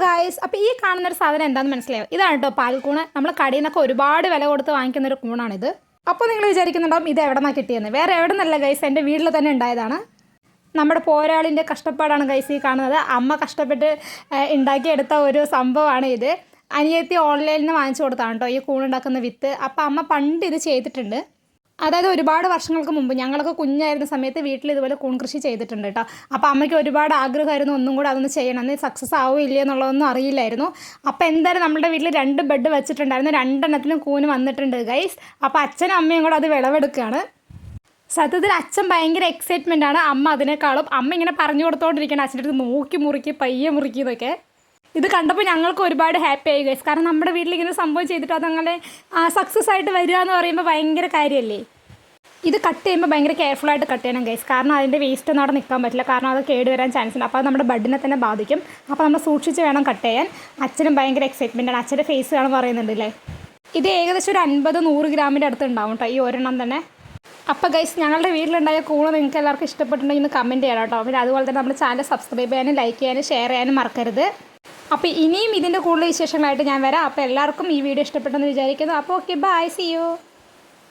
Guys, അപ്പോൾ ഈ കാണുന്നൊരു സാധനം എന്താണെന്ന് മനസ്സിലായോ? ഇതാണ് കേട്ടോ പാൽക്കൂണ്. നമ്മൾ കടയിൽ നിന്നൊക്കെ ഒരുപാട് വില കൊടുത്ത് വാങ്ങിക്കുന്നൊരു കൂണാണിത്. അപ്പോൾ നിങ്ങൾ വിചാരിക്കുന്നുണ്ടാവും ഇത് എവിടെ നിന്നാണ് കിട്ടിയെന്ന്. വേറെ എവിടെ നിന്നല്ല ഗൈസ്, എൻ്റെ വീട്ടിൽ തന്നെ ഉണ്ടായതാണ്. നമ്മുടെ പോരാളിൻ്റെ കഷ്ടപ്പാടാണ് ഗൈസ് ഈ കാണുന്നത്. അമ്മ കഷ്ടപ്പെട്ട് ഉണ്ടാക്കിയെടുത്ത ഒരു സംഭവമാണ് ഇത്. അനിയത്തി ഓൺലൈനിൽ നിന്ന് വാങ്ങിച്ചു കൊടുത്താണ് കേട്ടോ ഈ കൂണുണ്ടാക്കുന്ന വിത്ത്. അപ്പോൾ അമ്മ പണ്ട് ഇത് ചെയ്തിട്ടുണ്ട്. അതായത് ഒരുപാട് വർഷങ്ങൾക്ക് മുമ്പ് ഞങ്ങളൊക്കെ കുഞ്ഞായിരുന്ന സമയത്ത് വീട്ടിൽ ഇതുപോലെ കൂൺ കൃഷി ചെയ്തിട്ടുണ്ട് കേട്ടോ. അപ്പോൾ അമ്മയ്ക്ക് ഒരുപാട് ആഗ്രഹമായിരുന്നു ഒന്നും കൂടെ അതൊന്ന് ചെയ്യണം. അന്ന് സക്സസ് ആവുമോ ഇല്ലയോ എന്നുള്ളതൊന്നും അറിയില്ലായിരുന്നു. അപ്പോൾ എന്തായാലും നമ്മുടെ വീട്ടിൽ 2 ബെഡ് വെച്ചിട്ടുണ്ടായിരുന്നു. 2 കൂന് വന്നിട്ടുണ്ട് ഗൈസ്. അപ്പോൾ അച്ഛനും അമ്മയും കൂടെ അത് വിളവെടുക്കുകയാണ്. സത്യത്തിൽ അച്ഛൻ ഭയങ്കര എക്സൈറ്റ്മെൻ്റ് ആണ്. അമ്മ അതിനേക്കാളും. അമ്മ ഇങ്ങനെ പറഞ്ഞു കൊടുത്തോണ്ടിരിക്കുകയാണ് അച്ഛൻ്റെ അടുത്ത് നോക്കി മുറുക്കി പയ്യെ മുറുക്കിയതൊക്കെ. ഇത് കണ്ടപ്പോൾ ഞങ്ങൾക്ക് ഒരുപാട് ഹാപ്പി ആയി ഗൈസ്. കാരണം നമ്മുടെ വീട്ടിൽ ഇങ്ങനെ സംഭവം ചെയ്തിട്ട് അതങ്ങനെ സക്സസ് ആയിട്ട് വരിക എന്ന് പറയുമ്പോൾ ഭയങ്കര കാര്യമല്ലേ. ഇത് കട്ട് ചെയ്യുമ്പോൾ ഭയങ്കര കെയർഫുള്ളായിട്ട് കട്ട് ചെയ്യണം ഗൈസ്. കാരണം അതിൻ്റെ വേസ്റ്റ് ഒന്നും അവിടെ നിൽക്കാൻ പറ്റില്ല. കാരണം അത് കേടുവരാൻ ചാൻസ് ഉണ്ട്. അപ്പോൾ അത് നമ്മുടെ ബഡിനെ തന്നെ ബാധിക്കും. അപ്പോൾ നമ്മൾ സൂക്ഷിച്ച് വേണം കട്ട് ചെയ്യാൻ. അച്ഛനും ഭയങ്കര എക്സൈറ്റ്മെൻ്റ് ആണ്. അച്ഛൻ്റെ ഫേസ് കാണാൻ പറയുന്നുണ്ടല്ലേ. ഇത് ഏകദേശം ഒരു 50-100 ഗ്രാമിൻ്റെ അടുത്ത് ഉണ്ടാവും കേട്ടോ ഈ ഒരെണ്ണം തന്നെ. അപ്പോൾ ഗൈസ്, ഞങ്ങളുടെ വീട്ടിലുണ്ടായ കൂണ് നിങ്ങൾക്ക് എല്ലാവർക്കും ഇഷ്ടപ്പെട്ടിട്ടുണ്ടെങ്കിൽ ഒന്ന് കമൻറ്റ് ചെയ്യണം കേട്ടോ. പിന്നെ അതുപോലെ തന്നെ നമ്മുടെ ചാനൽ സബ്സ്ക്രൈബ് ചെയ്യാനും ലൈക്ക് ചെയ്യാനും ഷെയർ ചെയ്യാനും മറക്കരുത്. അപ്പോൾ ഇനിയും ഇതിൻ്റെ കൂടുതൽ വിശേഷങ്ങളായിട്ട് ഞാൻ വരാം. അപ്പോൾ എല്ലാവർക്കും ഈ വീഡിയോ ഇഷ്ടപ്പെട്ടെന്ന് വിചാരിക്കുന്നു. അപ്പോൾ ഓക്കെ, ബൈ, സീ യു.